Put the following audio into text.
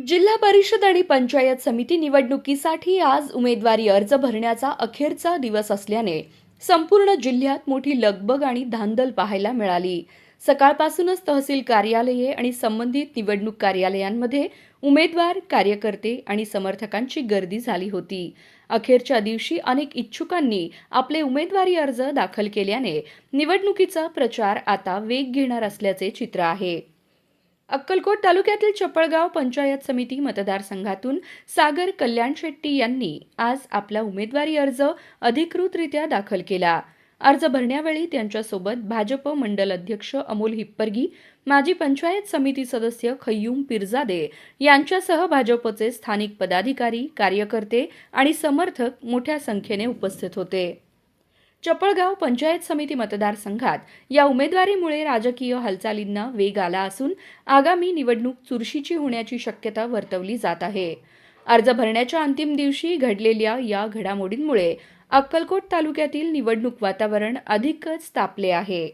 जिल्हा परिषद आणि पंचायत समिती निवडणुकीसाठी आज उमेदवारी अर्ज भरण्याचा अखेरचा दिवस असल्याने संपूर्ण जिल्ह्यात मोठी लगबग आणि धांदल पाहायला मिळाली. सकाळपासूनच तहसील कार्यालये आणि संबंधित निवडणूक कार्यालयांमध्ये उमेदवार, कार्यकर्ते आणि समर्थकांची गर्दी झाली होती. अखेरच्या दिवशी अनेक इच्छुकांनी आपले उमेदवारी अर्ज दाखल केल्याने निवडणुकीचा प्रचार आता वेग घेणार असल्याचे चित्र आहे. अक्कलकोट तालुक्यातील चपळगाव पंचायत समिती मतदारसंघातून सागर कल्याण शेट्टी यांनी आज आपला उमेदवारी अर्ज अधिकृतरित्या दाखल केला. अर्ज भरण्यावेळी त्यांच्यासोबत भाजप मंडल अध्यक्ष अमोल हिप्परगी, माजी पंचायत समिती सदस्य खय्यूम पिरजादे यांच्यासह भाजपचे स्थानिक पदाधिकारी, कार्यकर्ते आणि समर्थक मोठ्या संख्येने उपस्थित होते. चपळगाव पंचायत समिती मतदारसंघात या उमेदवारीमुळे राजकीय हालचालींना वेग आला असून आगामी निवडणूक चुरशीची होण्याची शक्यता वर्तवली जात आहे. अर्ज भरण्याच्या अंतिम दिवशी घडलेल्या या घडामोडींमुळे अक्कलकोट तालुक्यातील निवडणूक वातावरण अधिकच तापले आहे.